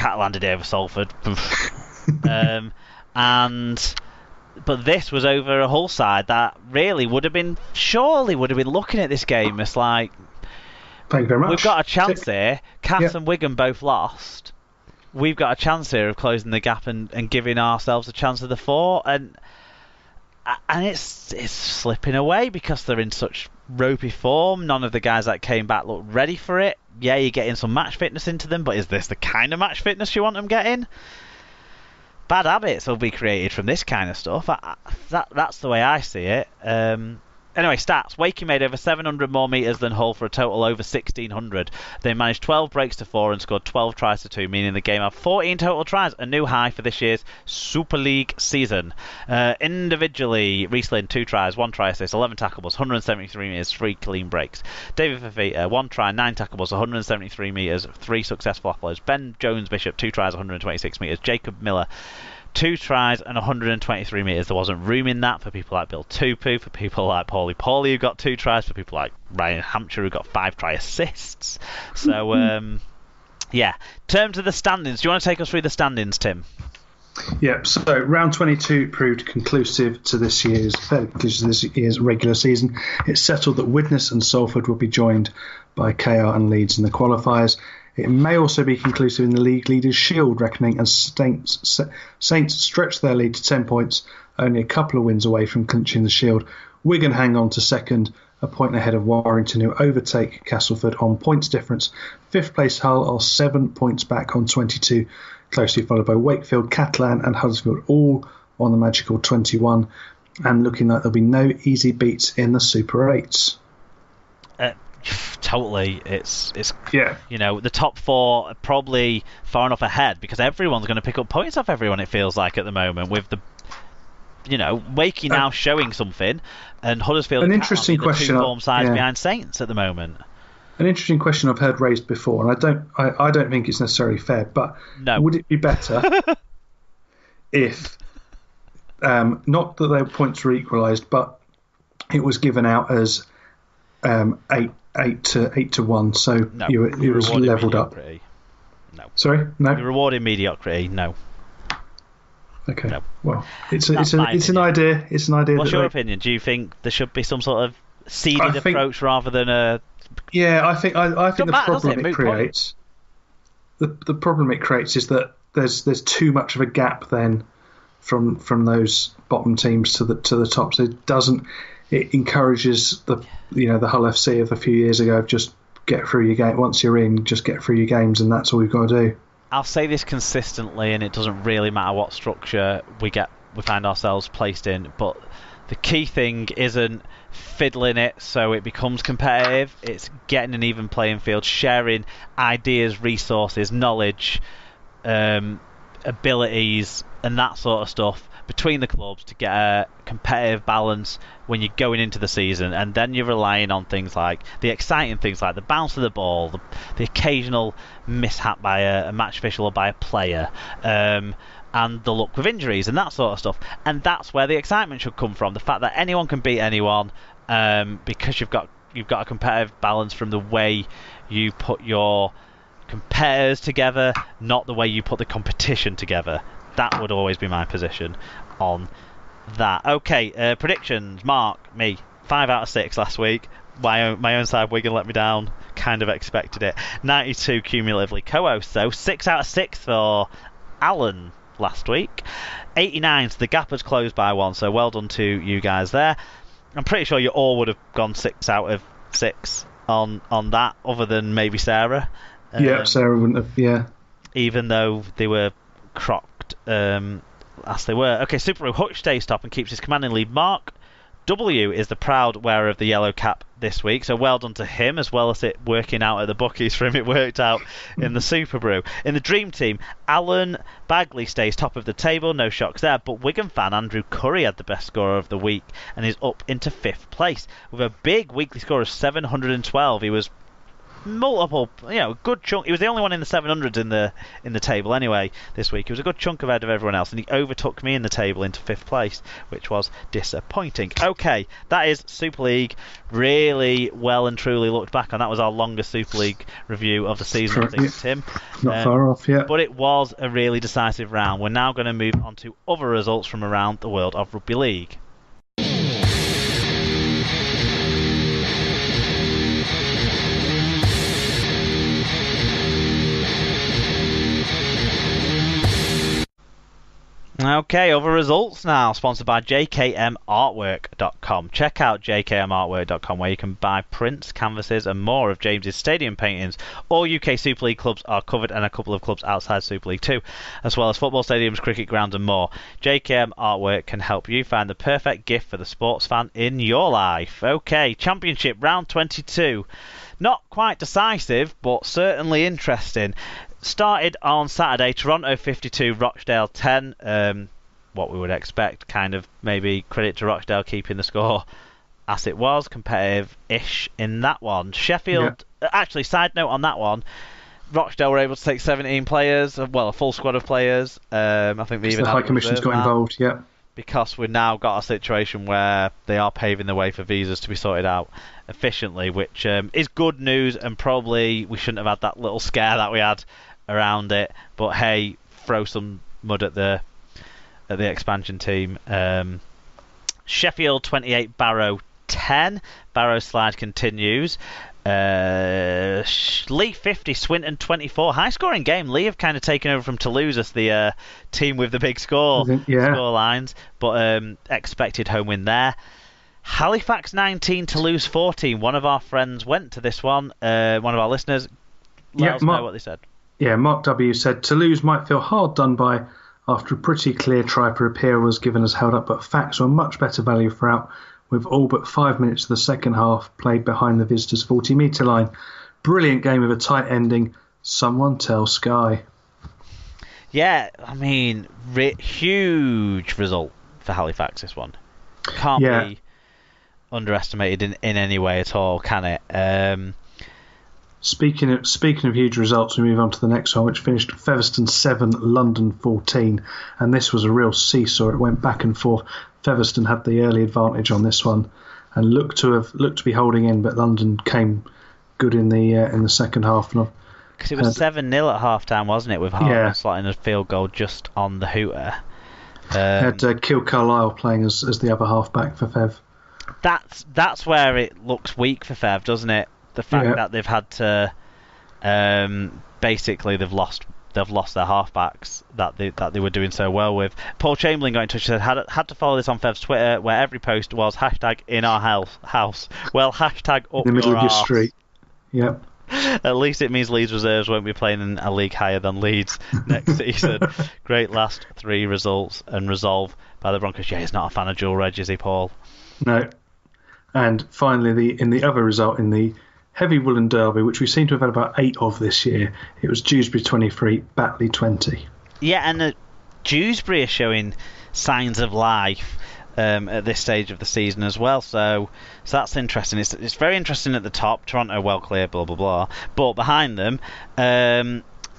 Catalan did it over Salford. But this was over a Hull side that really would have been looking at this game. It's like, thank you very much. We've got a chance here. Cass and Wigan both lost. We've got a chance here of closing the gap and giving ourselves a chance of the 4. And it's slipping away because they're in such ropey form. None of the guys that came back look ready for it. Yeah, you're getting some match fitness into them, but is this the kind of match fitness you want them getting? Bad habits will be created from this kind of stuff. That's the way I see it. Anyway, stats. Wakey made over 700 more metres than Hull for a total over 1,600. They managed 12 breaks to 4 and scored 12 tries to 2, meaning the game had 14 total tries, a new high for this year's Super League season. Individually, Reece Lynn, 2 tries, 1 try assist, 11 tackles, 173 metres, 3 clean breaks. David Fafita, 1 try, 9 tackles, 173 metres, 3 successful offloads. Ben Jones-Bishop, 2 tries, 126 metres. Jacob Miller, 2 tries and 123 metres. There wasn't room in that for people like Bill Tupu, for people like Paulie who got 2 tries, for people like Ryan Hampshire who got 5 try assists. So, yeah. In terms of the standings, do you want to take us through the standings, Tim? Yeah, so round 22 proved fairly conclusive to this year's regular season. It's settled that Widnes and Salford will be joined by KR and Leeds in the qualifiers. It may also be conclusive in the League Leaders' Shield reckoning as Saints stretch their lead to 10 points, only a couple of wins away from clinching the Shield. Wigan hang on to second, a point ahead of Warrington, who overtake Castleford on points difference. 5th place Hull are 7 points back on 22, closely followed by Wakefield, Catalan and Huddersfield, all on the magical 21, and looking like there'll be no easy beats in the Super 8s. Totally, it's you know, the top 4 are probably far enough ahead because everyone's going to pick up points off everyone. It feels like at the moment with the, you know, Wakey now showing something, and Huddersfield an interesting question, the 2 form sides behind Saints at the moment. An interesting question I've heard raised before, and I don't think it's necessarily fair, but would it be better if not that their points were equalised, but it was given out as 8 to 1, so it was levelled up. No. Sorry, no. You're rewarding mediocrity. No. Okay. No. Well, it's an idea. It's an idea. What's your opinion? Do you think there should be some sort of seeded approach rather than a? Yeah, I think the problem it creates. The problem it creates is that there's too much of a gap then from those bottom teams to the top. So it encourages the Hull FC of a few years ago of just get through your game. Once you're in, just get through your games, and that's all we've got to do. I'll say this consistently, and it doesn't really matter what structure we find ourselves placed in, but the key thing isn't fiddling it so it becomes competitive. It's getting an even playing field, sharing ideas, resources, knowledge, abilities, and that sort of stuff between the clubs to get a competitive balance when you're going into the season, and then you're relying on things like the exciting things like the bounce of the ball, the occasional mishap by a match official or by a player, and the luck with injuries and that sort of stuff. And that's where the excitement should come from, the fact that anyone can beat anyone, because you've got a competitive balance from the way you put your competitors together, not the way you put the competition together. That would always be my position on that. Okay, predictions. Mark, me, 5 out of 6 last week. My own side, Wigan let me down. Kind of expected it. 92 cumulatively co-host, so 6 out of 6 for Alan last week. 89, so the gap has closed by 1, so well done to you guys there. I'm pretty sure you all would have gone 6 out of 6 on that, other than maybe Sarah. Yeah, Sarah wouldn't have, yeah. Even though they were crocked as they were. Okay, Subaru Hutch stays top and keeps his commanding lead. Mark W is the proud wearer of the yellow cap this week, so well done to him, as well as it working out at the bookies for him. It worked out in the Super Brew. In the Dream Team, Alan Bagley stays top of the table, no shocks there, but Wigan fan Andrew Curry had the best scorer of the week and is up into 5th place with a big weekly score of 712. He was multiple, good chunk. He was the only one in the 700s in the table anyway this week. He was a good chunk ahead of everyone else, and he overtook me in the table into 5th place, which was disappointing. Okay, that is Super League. Really well and truly looked back on. That was our longest Super League review of the season, I think, Tim. Not far off, yeah. But it was a really decisive round. We're now going to move on to other results from around the world of rugby league. Okay, other results now, sponsored by jkmartwork.com. Check out jkmartwork.com, where you can buy prints, canvases and more of James's stadium paintings. All UK Super League clubs are covered, and a couple of clubs outside Super League too, as well as football stadiums, cricket grounds and more. JKM Artwork can help you find the perfect gift for the sports fan in your life. Okay, Championship round 22. Not quite decisive, but certainly interesting. Started on Saturday, Toronto 52, Rochdale 10. What we would expect, kind of maybe credit to Rochdale keeping the score as it was, competitive-ish in that one. Sheffield, actually, side note on that one, Rochdale were able to take 17 players, well, a full squad of players. I think they even the High Commission's got involved, yeah. Because we've now got a situation where they are paving the way for visas to be sorted out efficiently, which is good news, and probably we shouldn't have had that little scare that we had around it. But hey, throw some mud at the expansion team. Sheffield 28, Barrow 10. Barrow slide continues. Lee 50, Swinton 24. High scoring game. Lee have kind of taken over from Toulouse as the team with the big score lines, but expected home win there. Halifax 19, Toulouse 14. One of our friends went to this one. One of our listeners. Let us know what they said. Yeah, Mark W said Toulouse might feel hard done by after a pretty clear try for Appear was given as held up, but facts were much better value throughout, with all but 5 minutes of the second half played behind the visitors' 40-metre line. Brilliant game with a tight ending. Someone tell Sky. Yeah, I mean, huge result for Halifax, this one. Can't be underestimated in any way at all, can it? Speaking of huge results, we move on to the next one, which finished Featherstone 7, London 14, and this was a real seesaw. It went back and forth. Featherstone had the early advantage on this one, and looked to be holding in, but London came good in the second half. Because it was 7-0 at half time, wasn't it? With Hartman slotting a field goal just on the hooter. Had Kill Carlisle playing as the other half-back for Fev. That's where it looks weak for Fev, doesn't it? The fact that they've had to basically they've lost their halfbacks that they were doing so well with. Paul Chamberlain got in touch and said had to follow this on Fev's Twitter, where every post was hashtag in our house. Well, hashtag up in the middle your of your arse. street. Yep. At least it means Leeds reserves won't be playing in a league higher than Leeds next season. Great last 3 results and resolve by the Broncos. Yeah, he's not a fan of dual reg, is he, Paul? No. And finally, in the other result, in the Heavy Woolen Derby, which we seem to have had about 8 of this year, it was Dewsbury 23, Batley 20. Yeah, and Dewsbury are showing signs of life at this stage of the season as well, so that's interesting. It's very interesting at the top. Toronto well clear, blah blah blah, but behind them,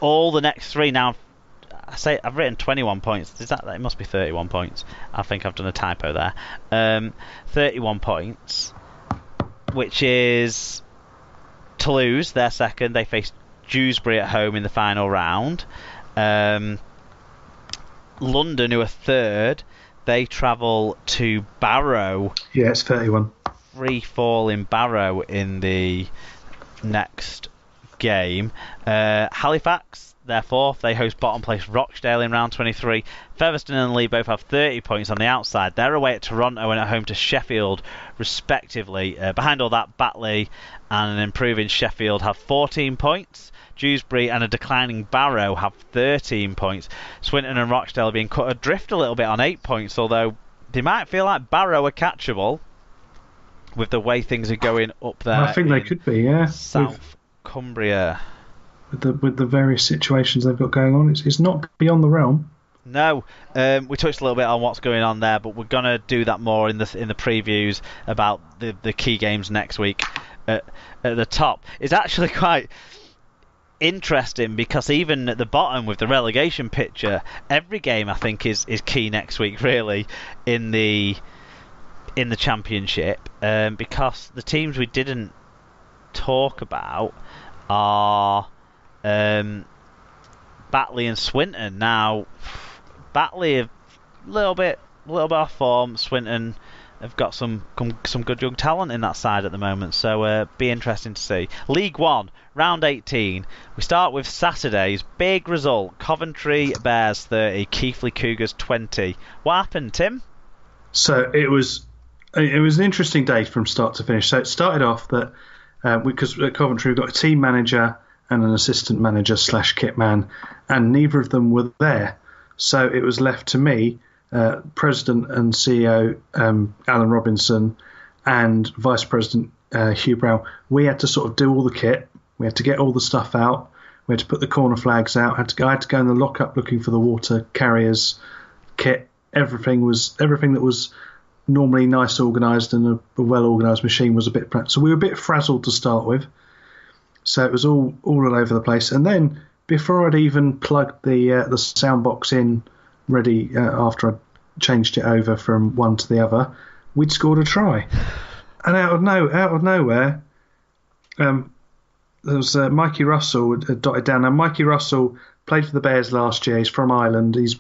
all the next 3 now. I've written 21 points. It must be 31 points. I think I've done a typo there. 31 points, which is Toulouse, they're second. They face Dewsbury at home in the final round. London, who are third, they travel to Barrow. Yeah, it's 31. Free fall in Barrow in the next game. Halifax, they're fourth. They host bottom place Rochdale in round 23. Featherstone and Lee both have 30 points on the outside. They're away at Toronto and at home to Sheffield, respectively. Behind all that, Batley and an improving Sheffield have 14 points. Dewsbury and a declining Barrow have 13 points. Swinton and Rochdale are being cut adrift a little bit on 8 points, although they might feel like Barrow are catchable with the way things are going up there. I think they could be, yeah. South Cumbria. With the various situations they've got going on, it's not beyond the realm. No, we touched a little bit on what's going on there, but we're gonna do that more in the previews about the key games next week. at the top is actually quite interesting, because even at the bottom with the relegation picture, every game I think is key next week, really, in the Championship, because the teams we didn't talk about are Batley and Swinton. Now, Batley have a little bit off form. Swinton have got some good young talent in that side at the moment, so be interesting to see. League One, round 18. We start with Saturday's big result: Coventry Bears 30, Keighley Cougars 20. What happened, Tim? So it was an interesting day from start to finish. So it started off that because at Coventry we've got a team manager and an assistant manager / kit man, and neither of them were there. So it was left to me, President and CEO Alan Robinson, and Vice President Hugh Brown. We had to sort of do all the kit. We had to get all the stuff out. We had to put the corner flags out. I had to go in the lockup looking for the water carriers kit. Everything that was normally nice organised and a well organised machine was a bit. So we were a bit frazzled to start with. So it was all over the place. And then before I'd even plugged the sound box in ready, after I'd changed it over from one to the other, we'd scored a try. And out of nowhere, there was Mikey Russell had dotted down. Now, Mikey Russell played for the Bears last year. He's from Ireland. He's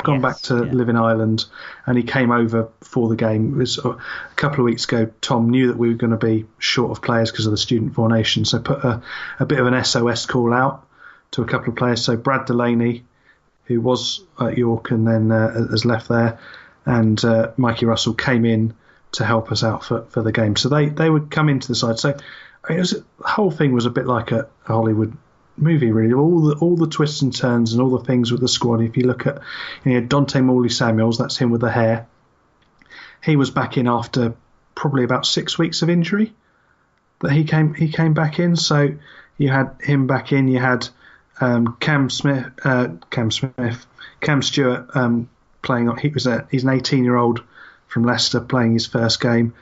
gone back to live in Ireland, and he came over for the game. It was a couple of weeks ago. Tom knew that we were going to be short of players because of the student formation, so put a bit of an SOS call out to a couple of players. So Brad Delaney, who was at York and then has left there, and Mikey Russell came in to help us out for the game. So they would come into the side. So the whole thing was a bit like a Hollywood movie, really. All the twists and turns and all the things with the squad. If you look at Dante Morley-Samuels, that's him with the hair. He was back in after probably about 6 weeks of injury. That he came back in. So you had him back in. You had Cam Stewart playing. He's an 18-year-old from Leicester playing his first game,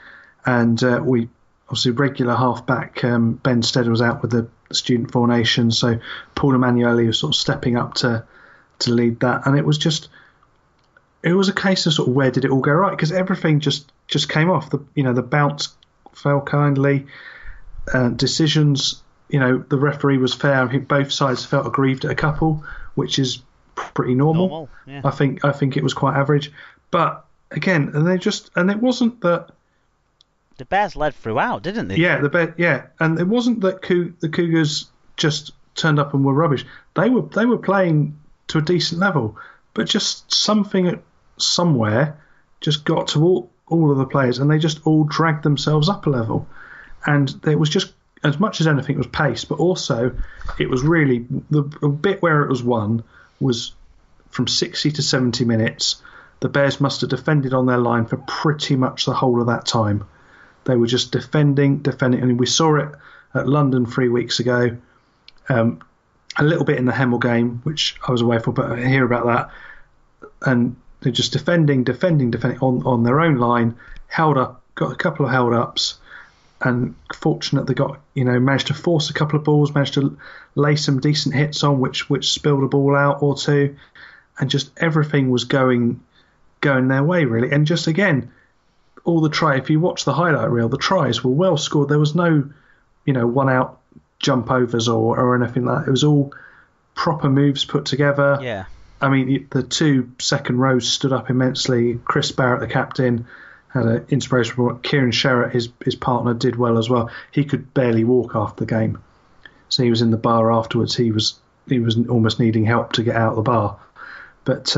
and we obviously regular halfback Ben Stead was out with the student formation, so Paul Emanuele was sort of stepping up to lead that, and it was a case of sort of where did it all go right, because everything just came off. The bounce fell kindly, decisions. The referee was fair. I think both sides felt aggrieved at a couple, which is pretty normal. Yeah. I think it was quite average, but again, and it wasn't that. The Bears led throughout, didn't they? Yeah, and it wasn't that the Cougars just turned up and were rubbish. They were playing to a decent level, but just something somewhere just got to all of the players, and they just all dragged themselves up a level. And it was just, as much as anything, it was pace, but also it was really the bit where it was won was from 60 to 70 minutes. The Bears must have defended on their line for pretty much the whole of that time. They were just defending. And we saw it at London 3 weeks ago. A little bit in the Hemel game, which I was away for, but I hear about that. And they're just defending on their own line, held up, got a couple of held ups, and fortunate they got, managed to force a couple of balls, managed to lay some decent hits on, which spilled a ball out or two, and just everything was going their way, really. And just again, all the if you watch the highlight reel, the tries were well scored. There was no, one out jump overs or anything like that. It was all proper moves put together. Yeah. I mean, the two second rows stood up immensely. Chris Barrett, the captain, had an inspirational. Kieran Sherratt, his partner, did well as well. He could barely walk after the game, so he was in the bar afterwards. He was almost needing help to get out of the bar, but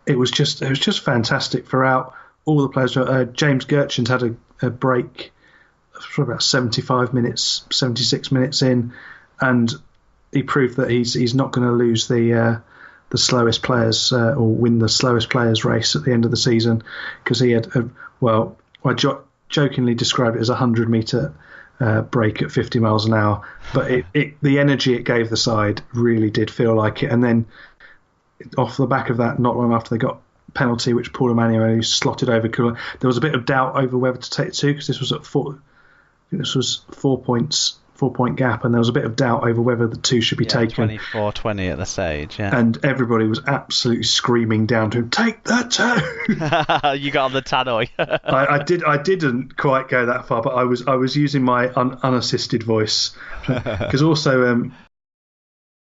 it was just fantastic throughout. All the players. James Gertchins had a break for about 76 minutes in, and he proved that he's not going to lose the slowest players or win the slowest players race at the end of the season, because he had I jokingly described it as a 100-metre break at 50 miles an hour, but the energy it gave the side really did feel like it. And then off the back of that, not long after they got penalty, which Paul Emanuele slotted over. There was a bit of doubt over whether to take it to, because this was at This was 4-point gap, and there was a bit of doubt over whether the two should be taken. 24-20 at the stage, yeah. And everybody was absolutely screaming down to him, "Take the two!" You got on the tannoy. I didn't quite go that far, but I was using my unassisted voice because also